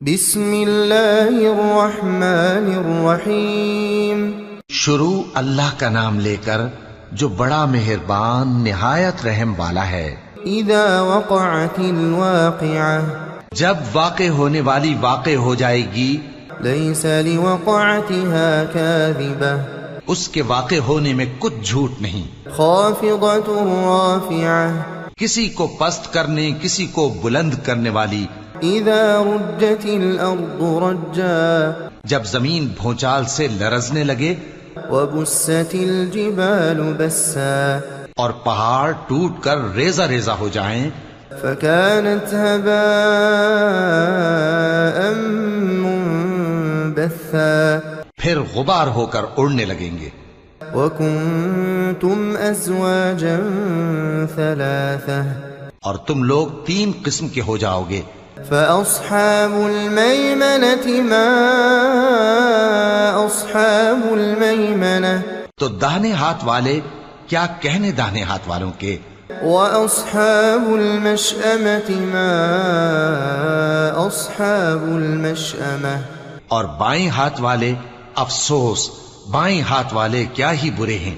بسم اللہ الرحمن الرحیم شروع اللہ کا نام لے کر جو بڑا مہربان نہایت رحم والا ہے۔ اذا وقعت الواقعہ جب واقع ہونے والی واقع ہو جائے گی، لیس لوقعتها کاذبہ اس کے واقع ہونے میں کچھ جھوٹ نہیں۔ خافضۃ رافعہ کسی کو پست کرنے کسی کو بلند کرنے والی۔ اذا رجت الارض رجا جب زمین بھونچال سے لرزنے لگے، وبست الجبال بسا اور پہاڑ ٹوٹ کر ریزہ ریزہ ہو جائیں، فكانت هباء منبثا پھر غبار ہو کر اڑنے لگیں گے۔ وكنتم ازواجا ثلاثة اور تم لوگ 3 قسم کے ہو جاؤ گے۔ فأصحاب الميمنة ما أصحاب الميمنة تو داہنے ہاتھ والے کیا کہنے داہنے ہاتھ والوں کے، وأصحاب المشأمة ما أصحاب المشأمة اور بائیں ہاتھ والے افسوس بائیں ہاتھ والے کیا ہی برے ہیں۔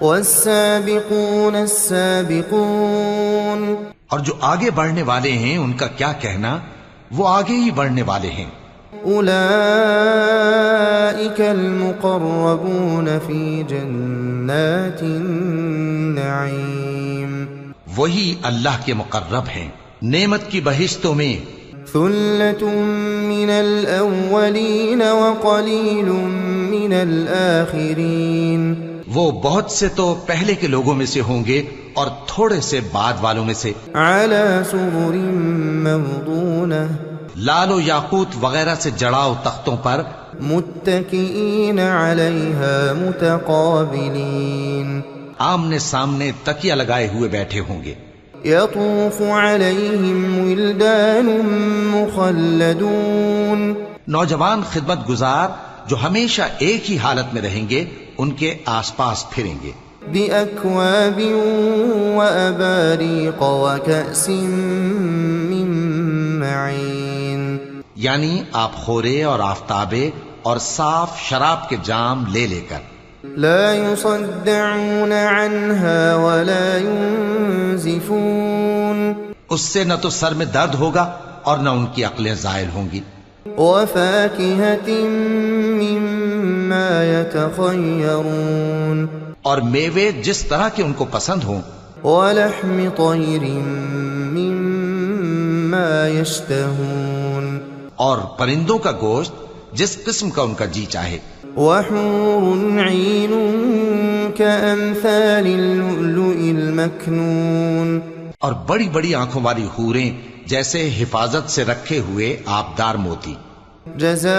والسابقون السابقون اور جو آگے بڑھنے والے ہیں ان کا کیا کہنا، وہ آگے ہی بڑھنے والے ہیں۔ أولئك المقربون في جنات النعيم وہی اللہ کے مقرب ہیں نعمت کی بہشتوں میں۔ ثلة من الأولين وقليل من الآخرين وہ بہت سے تو پہلے کے لوگوں میں سے ہوں گے اور تھوڑے سے بعد والوں میں سے، على سرر موضونة لال و یاقوت وغیرہ سے جڑاؤ تختوں پر، متكئين عليها متقابلين آمنے سامنے تکیہ لگائے ہوئے بیٹھے ہوں گے۔ يطوف عليهم ولدان مخلدون نوجوان خدمت گزار جو ہمیشہ ایک ہی حالت میں رہیں گے ان کے آس پاس پھریں گے۔ بأكواب وأباريق وكأس من معين یعنی آپ خورے اور آفتابے اور صاف شراب کے جام لے لے کر، لا يصدعون عنها ولا ينزفون اس سے نہ تو سر میں درد ہوگا اور نہ ان کی عقلیں زائل ہوں گی۔ وفاكهة مما يتخيرون اور میوے جس طرح کے ان کو پسند ہوں، ولحم طير مما يشتهون اور پرندوں کا گوشت جس قسم کا ان کا جی چاہے۔ وحور عين كأمثال اللؤلؤ المكنون اور بڑی بڑی آنکھوں والی حوریں جیسے حفاظت سے رکھے ہوئے آبدار موتی۔ جزاء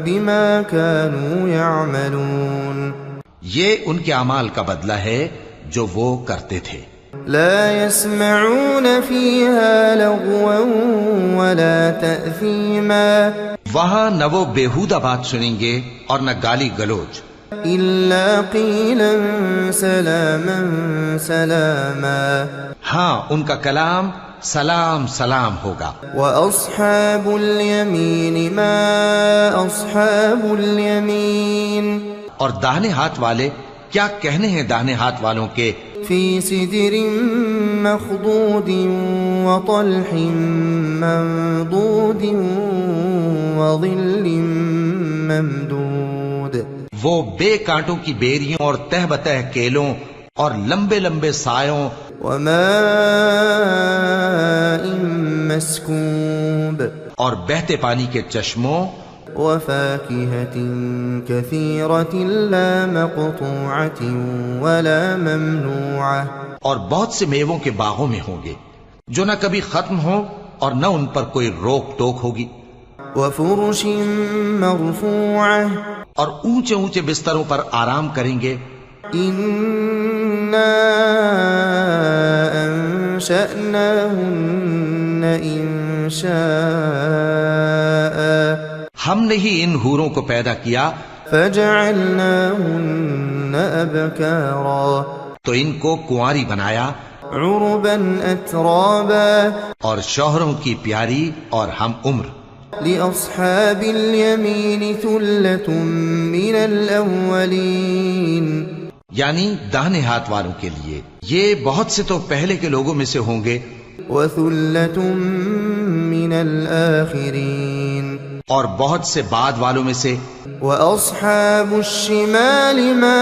بما كانوا يعملون یہ ان کے اعمال کا بدلہ ہے جو وہ کرتے تھے۔ لا يسمعون فيها لغوا ولا تأثيما وہاں نہ وہ بیہودہ بات سنیں گے اور نہ گالی گلوچ، إلا قيلا سلاما سلاما ہاں ان کا کلام سلام سلام ہوگا۔ وأصحاب اليمين ما أصحاب اليمين اور داہنے ہاتھ والے کیا کہنے ہیں داہنے ہاتھ والوں کے، في سدر مخضود وطلح منضود وظل ممدود وہ بے کانٹوں کی بیریوں اور تہ بتہ کیلوں اور لمبے لمبے سایوں، وماء مسكوب اور بہتے پانی کے چشموں، وفاكهة كثيرة لا مقطوعة ولا ممنوعة اور بہت سے میووں کے باغوں میں ہوں گے جو نہ کبھی ختم ہوں اور نہ ان پر کوئی روک ٹوک ہوگی، وفرش مرفوعة اور اونچے اونچے بستروں پر آرام کریں گے۔ إنا أنشأناهن إنشاء ہم نے ہی ان حوروں کو پیدا کیا، فجعلناهن أبكارا تو ان کو کنواری بنایا، عربا أترابا اور شوہروں کی پیاری اور ہم عمر. لأصحاب اليمين ثلة من الأولين یعنی داہنے ہاتھ والوں کے لیے یہ بہت سے تو پہلے کے لوگوں میں سے ہوں گے وثلة من الآخرين اور بہت سے بعد والوں میں سے. وأصحاب الشمال ما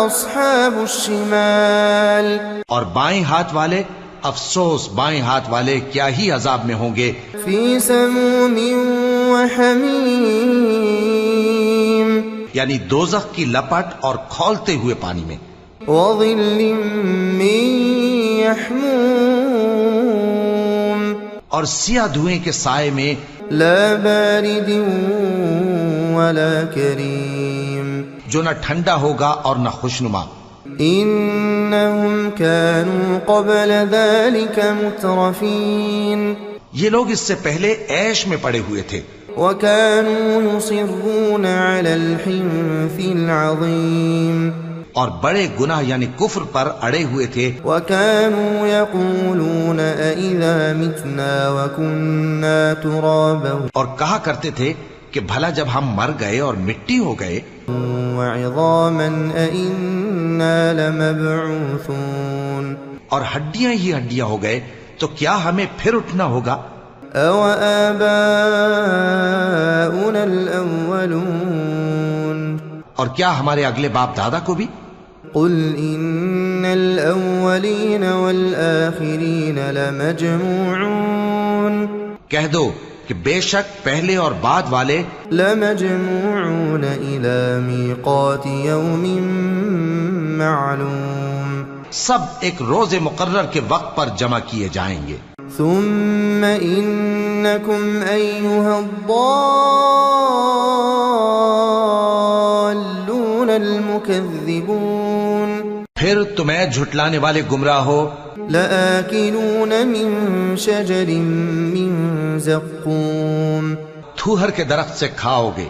أصحاب الشمال اور بائیں ہاتھ والے افسوس بائیں ہاتھ والے کیا ہی عذاب میں ہوں گے. في سموم وحميم یعنی دوزخ کی لپٹ اور کھولتے ہوئے پانی میں. وظل من يحموم اور سیاہ دھوئیں کے سائے میں. لا بارد ولا كريم جو نہ ٹھنڈا ہوگا اور نہ خوشنما. إنهم كانوا قبل ذلك مترفين یہ لوگ اس سے پہلے عیش میں پڑے ہوئے تھے وكانوا يصرون على الحنث العظيم اور بڑے گناہ یعنی کفر پر اڑے ہوئے تھے. وكانوا يقولون أإذا متنا وكنا ترابا اور کہا کرتے تھے کہ بھلا جب ہم مر گئے اور مٹی ہو گئے وعظاما أإنا لمبعوثون اور ہڈیاں ہی ہڈیاں ہو گئے تو کیا ہمیں پھر اٹھنا ہوگا. أَوَآبَاؤُنَا الْأَوَّلُونَ اور کیا ہمارے اگلے باپ دادا کو بھی. قُلْ إِنَّ الْأَوَّلِينَ وَالْآخِرِينَ لَمَجْمُوعُونَ کہہ دو کہ بے شک پہلے اور بعد والے لَمَجْمُوعُونَ إِلَى مِيقَاتِ يَوْمٍ مَّعْلُومٍ سب ایک روز مقرر کے وقت پر جمع کیے جائیں گے. ثم إنكم أيها الضالون المكذبون پھر تمہیں جھٹلانے والے گمراہ ہو. لآكلون من شجر من زقوم تھوہر کے درخت سے کھاؤ گے.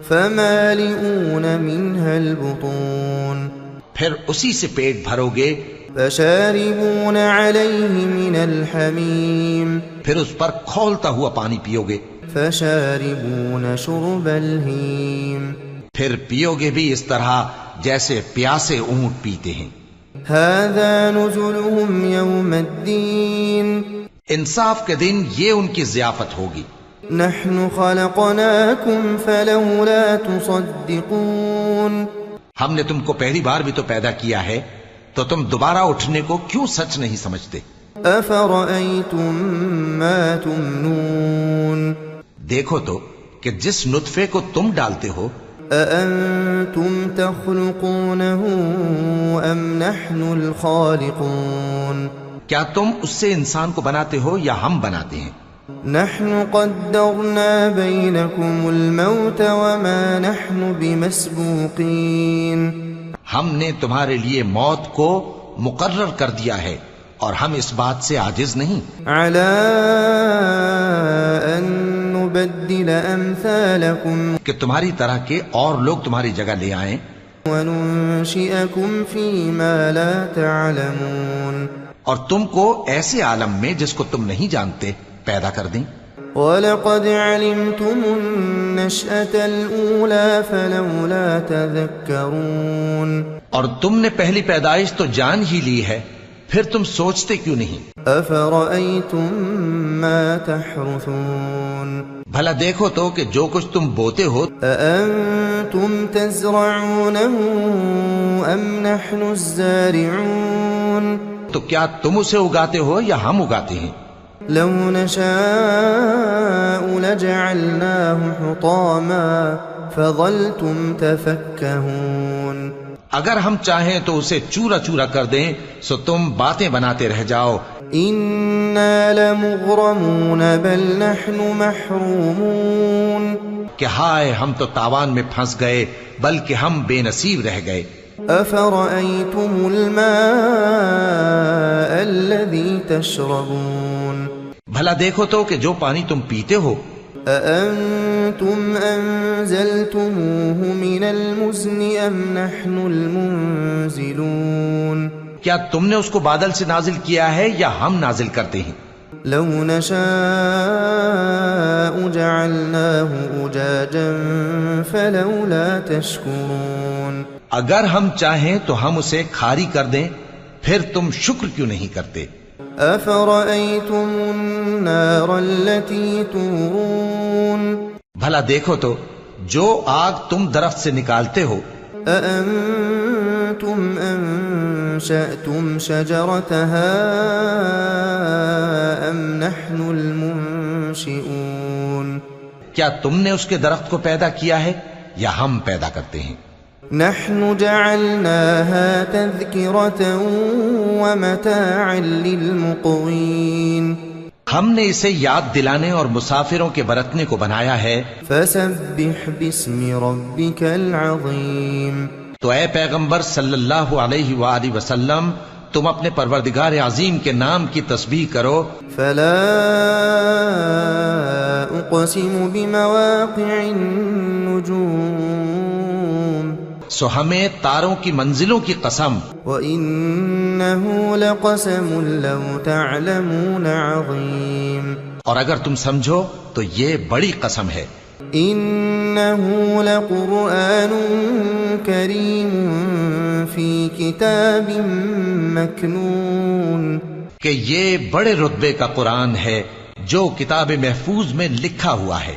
فمالئون منها البطون پھر اسی سے پیٹ بھرو گے. فشاربون عليه من الحميم پھر اس پر کھولتا ہوا پانی پیو گے. فشاربون شرب الهيم پھر پیو گے بھی اس طرح جیسے پیاسے اونٹ پیتے ہیں. هذا نزلهم يوم الدين انصاف کے دن یہ ان کی ضیافت ہوگی. نحن خلقناكم فلولا تصدقون ہم نے تم کو پہلی بار بھی تو پیدا کیا ہے تو تم دوبارہ اٹھنے کو کیوں سچ نہیں سمجھتے. أفرأيتم ما تمنون دیکھو تو کہ جس نطفے کو تم ڈالتے ہو أأنتم تخلقونه أم نحن الخالقون کیا تم اس سے انسان کو بناتے ہو یا ہم بناتے ہیں. نحن قدرنا بينكم الموت وما نحن بمسبوقين ہم نے تمہارے لیے موت کو مقرر کر دیا ہے اور ہم اس بات سے عاجز نہیں. على أن نبدل أمثالكم کہ تمہاری طرح کے اور لوگ تمہاری جگہ لے آئیں وننشئكم فيما لا تعلمون اور تم کو ایسے عالم میں جس کو تم نہیں جانتے پیدا کر دیں. وَلَقَدْ عَلِمْتُمُ النَّشْأَةَ الْأُولَى فَلَوْلَا تَذَكَّرُونَ اور تم نے پہلی پیدائش تو جان ہی لی ہے پھر تم سوچتے کیوں نہیں. أَفَرَأَيْتُم مَّا تَحْرُثُونَ بھلا دیکھو تو کہ جو کچھ تم بوتے ہو أَأَنتُمْ تَزْرَعُونَهُ أَمْ نَحْنُ الزَّارِعُونَ تو کیا تم اسے اگاتے ہو یا ہم اگاتے ہیں. لو نشاء لجعلناه حطاما فظلتم تفكهون اگر ہم چاہیں تو اسے چورا چورا کر دیں سو تم باتیں بناتے رہ جاؤ. إنا لمغرمون بل نحن محرومون کہ ہائے ہم تو تاوان میں پھنس گئے بلکہ ہم بے نصیب رہ گئے. أفرأيتم الماء الذي تشربون بھلا دیکھو تو کہ جو پانی تم پیتے ہو أأنتم أنزلتموه من المزن أم نحن المنزلون کیا تم نے اس کو بادل سے نازل کیا ہے یا ہم نازل کرتے ہیں؟ لو نشاء جعلناه أجاجا فلولا تشكرون اگر ہم چاہیں تو ہم اسے کھاری کر دیں، پھر تم شکر کیوں نہیں کرتے؟ أفرأيتم النار التي تورون بھلا دیکھو تو جو آگ تم درخت سے نکالتے ہو، أأنتم أنشأتم شجرتها أم نحن المنشئون کیا تم نے اس کے درخت کو پیدا کیا ہے یا ہم پیدا کرتے ہیں؟ نحن جعلناها تذكرة ومتاعا للمقوين ہم نے اسے یاد دلانے اور مسافروں کے برتنے کو بنایا ہے۔ فسبح باسم ربك العظيم تو اے پیغمبر صلی اللہ علیہ وآلہ وسلم، تم اپنے پروردگار عظیم کے نام کی تسبیح کرو۔ فلا اقسم بمواقع النجوم سو ہمیں تاروں کی منزلوں کی قسم، وإنه لقسم لو تعلمون عظيم اور اگر تم سمجھو تو یہ بڑی قسم ہے۔ إنه لقرآن كريم في كتاب مكنون کہ یہ بڑے رتبے کا قرآن ہے جو کتاب محفوظ میں لکھا ہوا ہے۔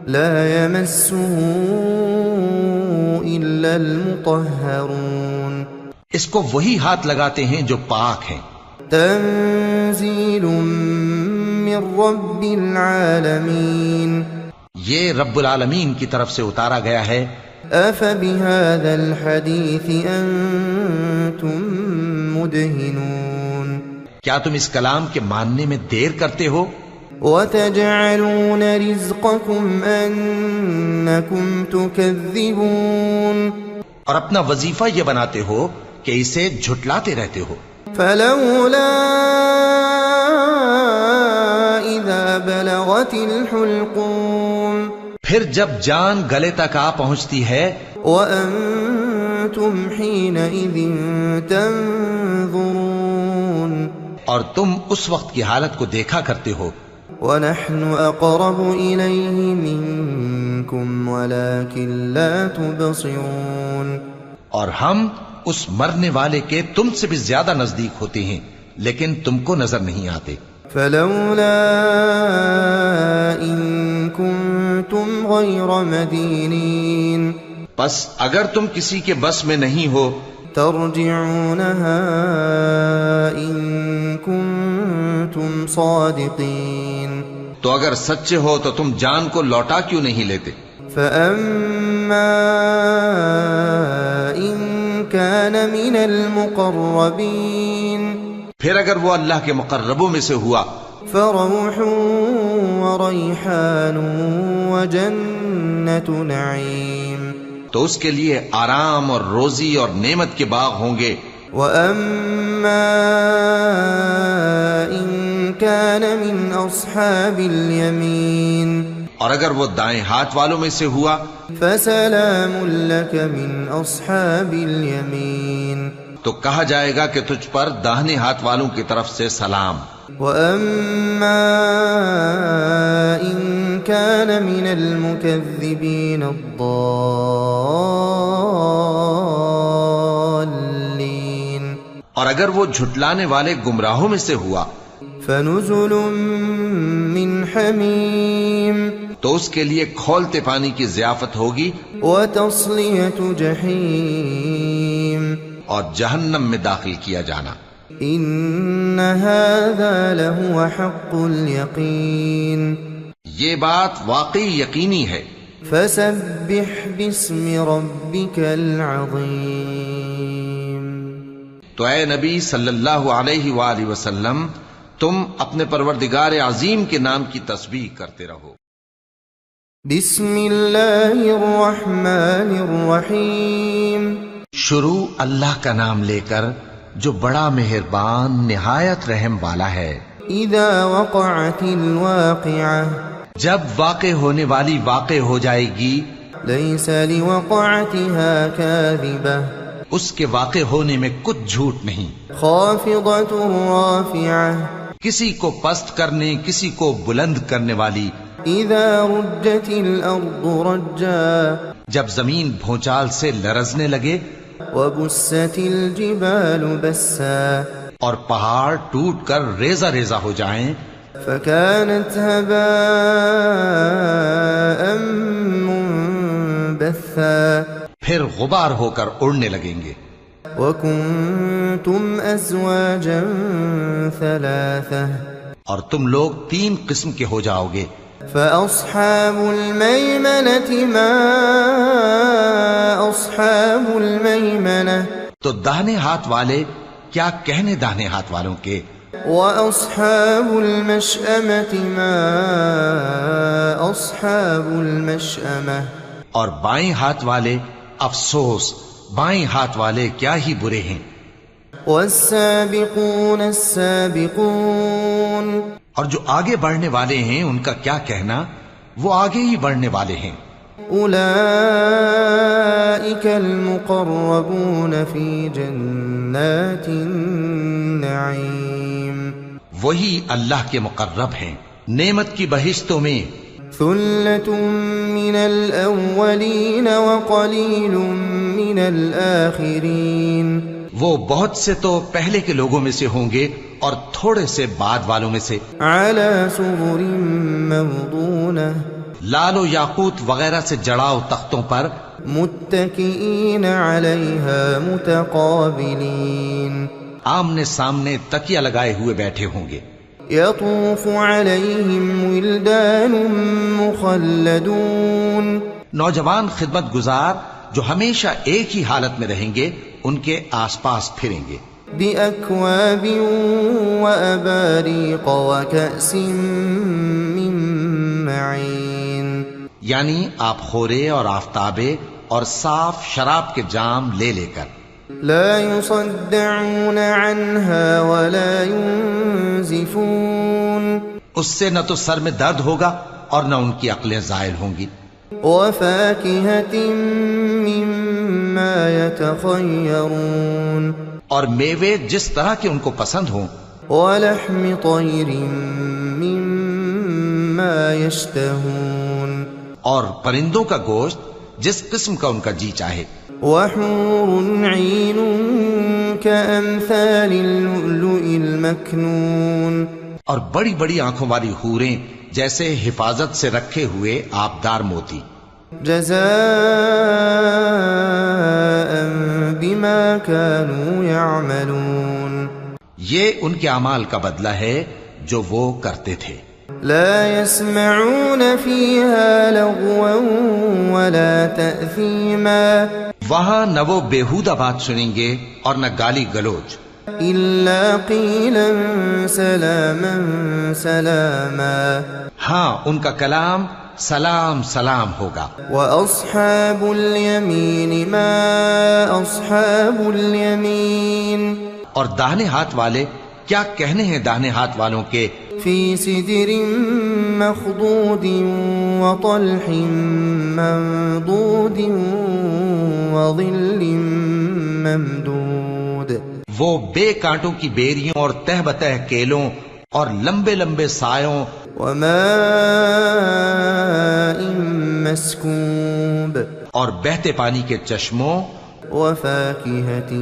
لا يمسه إلا المطهرون اس کو وہی ہاتھ لگاتے ہیں جو پاک ہیں۔ تنزيل من رب العالمين یہ رب العالمین کی طرف سے اتارا گیا ہے۔ أفبهذا الحديث أنتم مدهنون کیا تم اس کلام کے ماننے میں دیر کرتے ہو؟ وتجعلون رزقكم أنكم تكذبون اور اپنا وظیفہ یہ بناتے ہو کہ اسے جھٹلاتے رہتے ہو۔ فلولا إذا بلغت الحلقوم پھر جب جان گلے تک آ پہنچتی ہے، وأنتم حينئذ تنظرون اور تم اس وقت کی حالت کو دیکھا کرتے ہو، ونحن أقرب إليه منكم ولكن لا تبصرون اور ہم اس مرنے والے کے تم سے بھی زیادہ نزدیک ہوتے ہیں لیکن تم کو نظر نہیں آتے۔ فلولا إن كنتم غير مدينين پس اگر تم کسی کے بس میں نہیں ہو ترجعونها إن كنتم صادقين تو اگر سچے ہو تو تم جان کو لوٹا کیوں نہیں لیتے؟ فأما إن كان من المقربين پھر اگر وہ اللہ کے مقربوں میں سے ہوا فروح وريحان وجنة نعيم تو اس کے لیے آرام اور روزی اور نعمت کے باغ ہوں گے۔ وأما إن كان من أصحاب اليمين اور اگر وہ دائیں ہاتھ والوں میں سے ہوا فسلام لك من أصحاب اليمين تو کہا جائے گا کہ تجھ پر داہنے ہاتھ والوں کی طرف سے سلام۔ وأما إن كان من المكذبين الضالين اور اگر وہ جھٹلانے والے گمراہوں میں سے ہوا فنزل من حميم تو اس کے لیے کھولتے پانی کی ضیافت ہوگی وتصلية جحيم اور جہنم میں داخل کیا جانا۔ إن هذا لهو حق اليقين یہ بات واقعی یقینی ہے۔ فسبح باسم ربك العظيم تو اے نبی صلی اللہ علیہ وآلہ وسلم تم اپنے پروردگار عظیم کے نام کی تسبیح کرتے رہو۔ بسم اللہ الرحمن الرحیم شروع اللہ کا نام لے کر جو بڑا مہربان نہایت رحم والا ہے۔ اذا وقعت الواقعہ جب واقع ہونے والی واقع ہو جائے گی، لیس لوقعتها کاذبہ اس کے واقع ہونے میں کچھ جھوٹ نہیں. خافضة رافعة کسی کو پست کرنے کسی کو بلند کرنے والی. إذا رجت الأرض رجا جب زمین بھونچال سے لرزنے لگے. وبست الجبال بسا اور پہاڑ ٹوٹ کر ریزہ ریزہ ہو جائیں. فكانت هباء منبثا پھر غبار ہو کر اڑنے لگیں گے. وكنتم أزواجا ثلاثة اور تم لوگ 3 قسم کے ہو جاؤ گے. فأصحاب الميمنة ما أصحاب الميمنة تو داہنے ہاتھ والے کیا کہنے داہنے ہاتھ والوں کے. وأصحاب المشأمة ما أصحاب المشأمة اور بائیں ہاتھ والے افسوس بائیں ہاتھ والے کیا ہی برے ہیں. والسابقون السابقون اور جو آگے بڑھنے والے ہیں ان کا کیا کہنا، وہ آگے ہی بڑھنے والے ہیں. أولئك المقربون في جنات النعيم وہی اللہ کے مقرب ہیں نعمت کی بہشتوں میں. ثلة من الأولين وقليل من الآخرين وہ بہت سے تو پہلے کے لوگوں میں سے ہوں گے اور تھوڑے سے بعد والوں میں سے. على سرر موضونة لال و یاقوت وغیرہ سے جڑاؤ تختوں پر. متكئين عليها متقابلين آمنے سامنے تکیہ لگائے ہوئے بیٹھے ہوں گے. يطوف عليهم ولدان مخلدون نوجوان خدمت گزار جو ہمیشہ ایک ہی حالت میں رہیں گے ان کے آس پاس پھریں گے. بأكواب وأباريق وكأس من معين یعنی آپ خورے اور آفتابے اور صاف شراب کے جام لے لے کر. لا يصدعون عنها ولا ينزفون اس سے نہ تو سر میں درد ہوگا اور نہ ان کی عقلیں زائل ہوں گی. وفاكهة مما يتخيرون اور میوے جس طرح کے ان کو پسند ہوں. ولحم طير مما يشتهون اور پرندوں کا گوشت جس قسم کا ان کا جی چاہے. وحور عين كأمثال اللؤلؤ المكنون اور بڑی بڑی آنکھوں والی حوریں جیسے حفاظت سے رکھے ہوئے آبدار موتی. جزاء بما كانوا يعملون یہ ان کے اعمال کا بدلہ ہے جو وہ کرتے تھے. لا يسمعون فيها لغوا ولا تأثيما وہاں نہ وہ بےہودہ بات سنیں گے اور نہ گالی گلوچ. إلا قيلا سلاما سلاما ہاں ان کا کلام سلام سلام ہوگا. وأصحاب اليمين ما أصحاب اليمين اور داہنے ہاتھ والے کیا کہنے ہیں داہنے ہاتھ والوں کے. في سدر مخضود وطلح منضود وظل ممدود وہ بے کانٹوں کی بیریوں اور تہ بتہ کیلوں اور لمبے لمبے سایوں. وماء مسكوب اور بہتے پانی کے چشموں. وفاكهة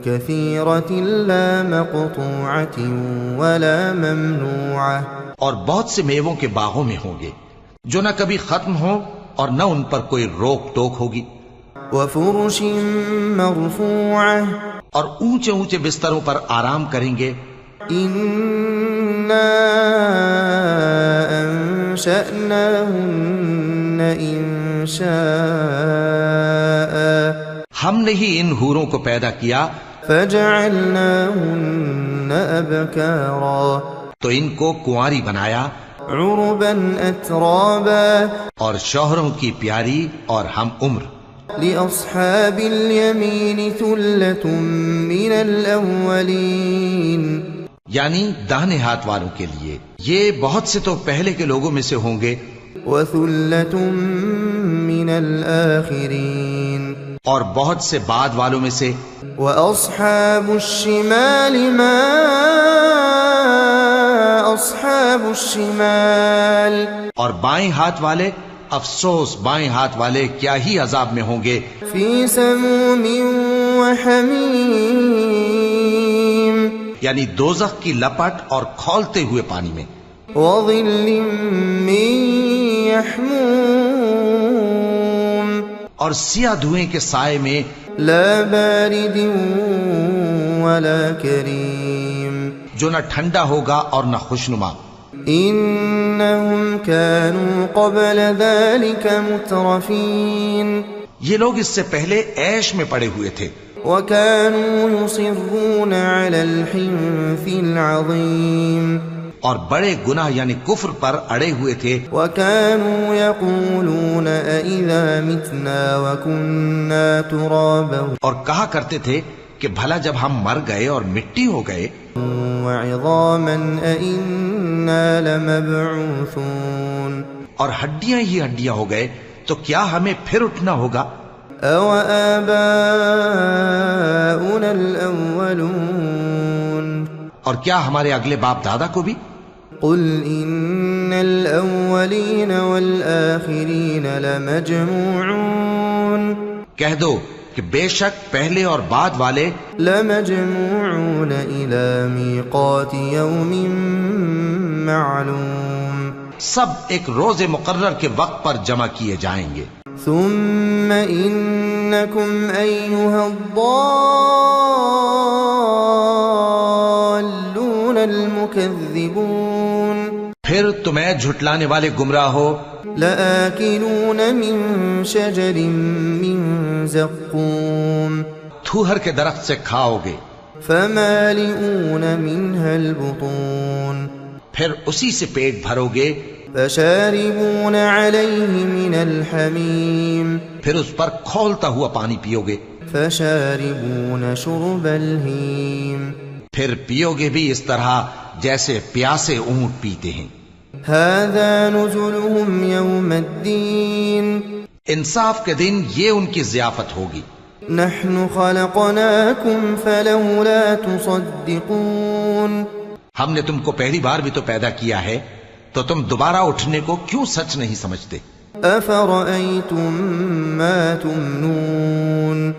كثيرة لا مقطوعة ولا ممنوعة اور بہت سے میووں کے باغوں میں ہوں گے جو نہ کبھی ختم ہو اور نہ ان پر کوئی روک ٹوک ہوگی. وفرش مرفوعة اور اونچے اونچے بستروں پر آرام کریں گے. إنا أنشأناهن إنشاء ہم نے ہی ان حوروں کو پیدا کیا فجعلناهن أبكارا تو ان کو کنواری بنایا عربا أترابا اور شوہروں کی پیاری اور ہم عمر. لأصحاب اليمين ثلة من الأولين یعنی داہنے ہاتھ والوں کے لیے یہ بہت سے تو پہلے کے لوگوں میں سے ہوں گے وثلة من الآخرين اور بہت سے بعد والوں میں سے وَأَصْحَابُ الشِّمَالِ مَا أَصْحَابُ الشِّمَالِ اور بائیں ہاتھ والے، افسوس بائیں ہاتھ والے کیا ہی عذاب میں ہوں گے، فِي سَمُومٍ وَحَمِيمٍ یعنی دوزخ کی لپٹ اور کھولتے ہوئے پانی میں، وَظِلٍّ مِّن يَحْمُومٍ اور سیاہ دھوئیں کے سائے میں، لا بارد ولا کریم جو نہ ٹھنڈا ہوگا اور نہ خوشنما۔ انہم كانوا قبل ذلك مترفین یہ لوگ اس سے پہلے عیش میں پڑے ہوئے تھے، وكانوا يصرون على الحنث العظیم اور بڑے گناہ یعنی کفر پر اڑے ہوئے تھے، وكانوا يقولون أإذا متنا وكنا ترابا اور کہا کرتے تھے کہ بھلا جب ہم مر گئے اور مٹی ہو گئے وعظاما أإنا لمبعوثون اور ہڈیاں ہی ہڈیاں ہو گئے تو کیا ہمیں پھر اٹھنا ہوگا؟ أَوَآبَاؤُنَا الْأَوَّلُونَ اور کیا ہمارے اگلے باپ دادا کو بھی؟ قُلْ إِنَّ الْأَوَّلِينَ وَالْآخِرِينَ لَمَجْمُوعُونَ کہہ دو کہ بے شک پہلے اور بعد والے لَمَجْمُوعُونَ إِلَى مِيقَاتِ يَوْمٍ مَّعْلُومٍ سب ایک روز مقرر کے وقت پر جمع کیے جائیں گے۔ ثم إنكم أيها الضالون المكذبون پھر تمہیں جھٹلانے والے گمراہ ہو، لآكلون من شجر من زقوم تھوہر کے درخت سے کھاؤ گے، فمالئون منها البطون پھر اسی سے پیٹ بھرو گے، فشاربون عليه من الحميم پھر اس پر کھولتا ہوا پانی پیو گے، فشاربون شرب الهيم پھر پیو گے بھی اس طرح جیسے پیاسے اونٹ پیتے ہیں۔ هذا نزلهم يوم الدين انصاف کے دن یہ ان کی ضیافت ہوگی۔ نحن خلقناكم فلولا تصدقون ہم نے تم کو پہلی بار بھی تو پیدا کیا ہے، تو تم دوبارہ اٹھنے کو کیوں سچ نہیں سمجھتے؟ افرأيتم ما تمنون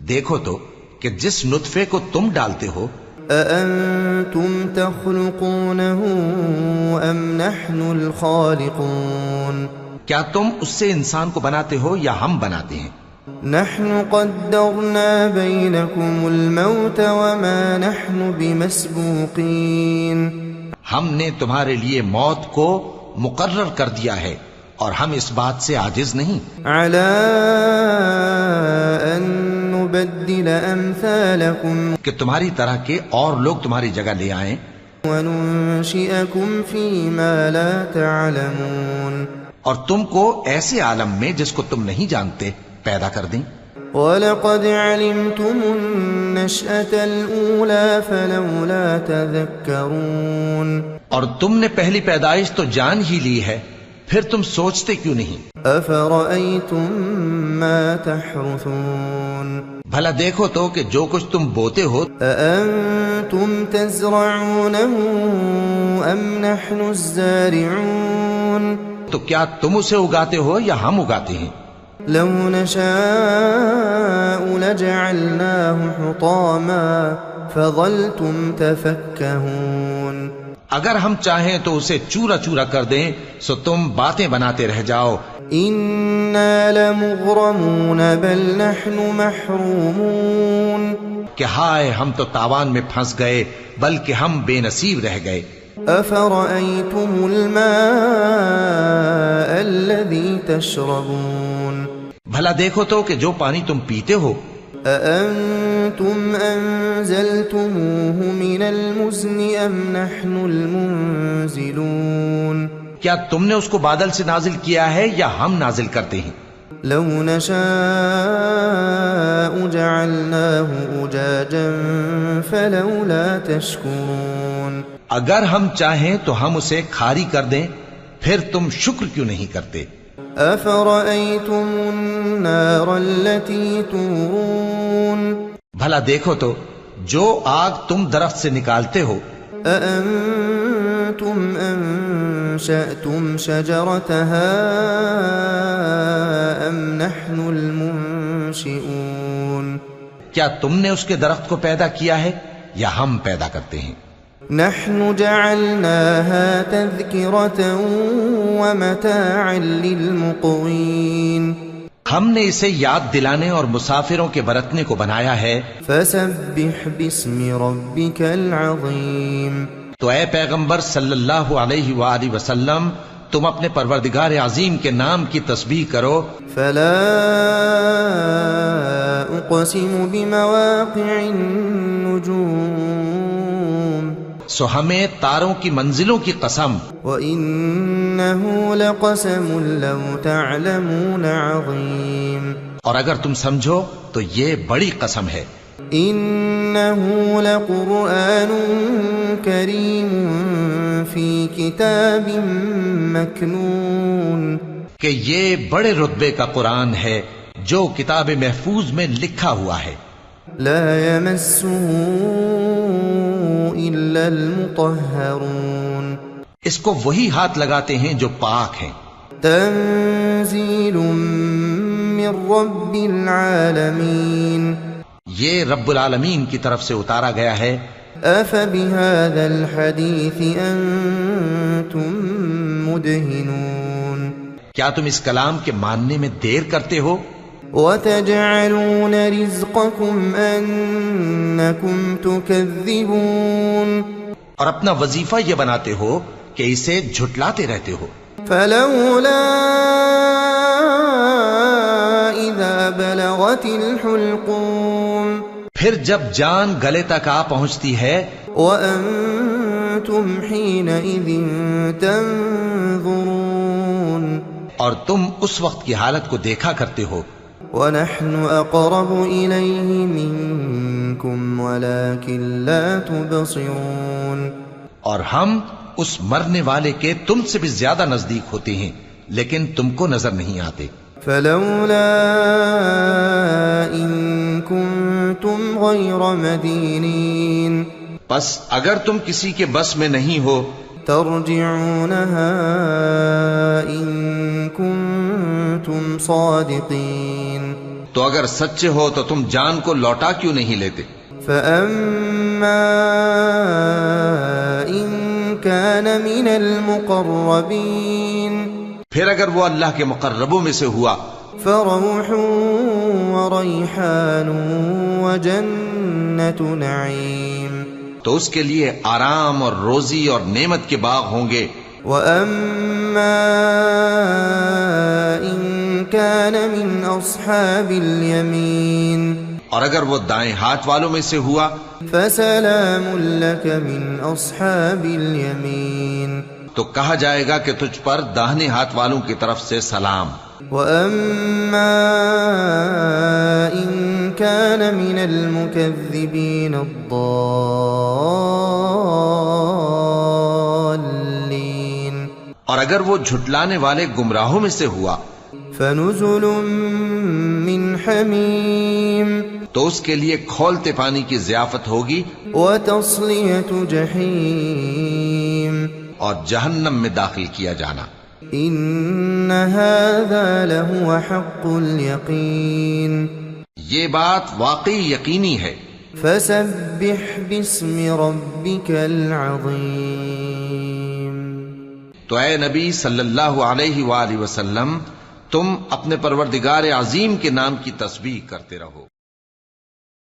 دیکھو تو کہ جس نطفے کو تم ڈالتے ہو، أأنتم تخلقونه أم نحن الخالقون کیا تم اس سے انسان کو بناتے ہو یا ہم بناتے ہیں؟ نحن قدرنا بينكم الموت وما نحن بمسبوقين ہم نے تمہارے لیے موت کو مقرر کر دیا ہے اور ہم اس بات سے عاجز نہیں، على أن نبدل أمثالكم کہ تمہاری طرح کے اور لوگ تمہاری جگہ لے آئیں وننشئكم فيما لا تعلمون اور تم کو ایسے عالم میں جس کو تم نہیں جانتے پیدا کر دیں۔ وَلَقَدْ عَلِمْتُمُ النَّشْأَةَ الْأُولَى فَلَوْلَا تَذَكَّرُونَ اور تم نے پہلی پیدائش تو جان ہی لی ہے، پھر تم سوچتے کیوں نہیں؟ أَفَرَأَيْتُم مَّا تَحْرُثُونَ بھلا دیکھو تو کہ جو کچھ تم بوتے ہو، أَأَنتُمْ تَزْرَعُونَهُ أَمْ نَحْنُ الزَّارِعُونَ تو کیا تم اسے اگاتے ہو یا ہم اگاتے ہیں؟ لو نشاء لجعلناه حطاما فظلتم تفكهون اگر ہم چاہیں تو اسے چورا چورا کر دیں سو تم باتیں بناتے رہ جاؤ۔ إنا لمغرمون بل نحن محرومون کہ ہائے ہم تو تاوان میں پھنس گئے بلکہ ہم بے نصیب رہ گئے۔ أفرأيتم الماء الذي تشربون بھلا دیکھو تو کہ جو پانی تم پیتے ہو، أأنتم أنزلتموه من المزن أم نحن المنزلون کیا تم نے اس کو بادل سے نازل کیا ہے یا ہم نازل کرتے ہیں؟ لو نشاء جعلناه أجاجا فلولا تشكرون اگر ہم چاہیں تو ہم اسے کھاری کر دیں، پھر تم شکر کیوں نہیں کرتے؟ أفرأيتم النار التي تورون بھلا دیکھو تو جو آگ تم درخت سے نکالتے ہو، أأنتم أنشأتم شجرتها أم نحن المنشئون کیا تم نے اس کے درخت کو پیدا کیا ہے یا ہم پیدا کرتے ہیں؟ نحن جعلناها تذكرة ومتاعا للمقوين ہم نے اسے یاد دلانے اور مسافروں کے برتنے کو بنایا ہے۔ فسبح باسم ربك العظيم تو اے پیغمبر صلی اللہ علیہ وآلہ وسلم تم اپنے پروردگار عظیم کے نام کی تسبیح کرو۔ فلا اقسم بمواقع النجوم سو ہمیں تاروں کی منزلوں کی قسم، وإنه لقسم لو تعلمون عظيم اور اگر تم سمجھو تو یہ بڑی قسم ہے۔ إنه لقرآن كريم في كتاب مكنون کہ یہ بڑے رتبے کا قرآن ہے جو کتاب محفوظ میں لکھا ہوا ہے۔ لا يمسه إلا المطهرون اس کو وہی ہاتھ لگاتے ہیں جو پاک ہیں۔ تنزيل من رب العالمين یہ رب العالمین کی طرف سے اتارا گیا ہے۔ أفبهذا الحديث أنتم مدهنون کیا تم اس کلام کے ماننے میں دیر کرتے ہو؟ وتجعلون رزقكم أنكم تكذبون اور اپنا وظیفہ یہ بناتے ہو کہ اسے جھٹلاتے رہتے ہو۔ فلولا إذا بلغت الحلقوم پھر جب جان گلے تک آ پہنچتی ہے، وأنتم حينئذ تنظرون اور تم اس وقت کی حالت کو دیکھا کرتے ہو، ونحن أقرب إليه منكم ولكن لا تبصرون اور ہم اس مرنے والے کے تم سے بھی زیادہ نزدیک ہوتے ہیں لیکن تم کو نظر نہیں آتے۔ فلولا إن كنتم غير مدينين پس اگر تم کسی کے بس میں نہیں ہو ترجعونها إن كنتم صادقين تو اگر سچے ہو تو تم جان کو لوٹا کیوں نہیں لیتے؟ فأما إن كان من المقربين پھر اگر وہ اللہ کے مقربوں میں سے ہوا فروح وريحان وجنة نعيم تو اس کے لیے آرام اور روزی اور نعمت کے باغ ہوں گے۔ وأما إن كان من أصحاب اليمين اور اگر وہ دائیں ہاتھ والوں میں سے ہوا فسلام لك من أصحاب اليمين تو کہا جائے گا کہ تجھ پر داہنے ہاتھ والوں کی طرف سے سلام۔ وأما إن كان من المكذبين الضالين اور اگر وہ جھٹلانے والے گمراہوں میں سے ہوا فنزل من حميم تو اس کے لیے کھولتے پانی کی ضیافت ہوگی وتصلية جحيم اور جہنم میں داخل کیا جانا۔ إن هذا لهو حق اليقين یہ بات واقعی یقینی ہے۔ فسبح باسم ربك العظيم تو اے نبی صلی اللہ علیہ وآلہ وسلم تم اپنے پروردگار عظیم کے نام کی تسبیح کرتے رہو۔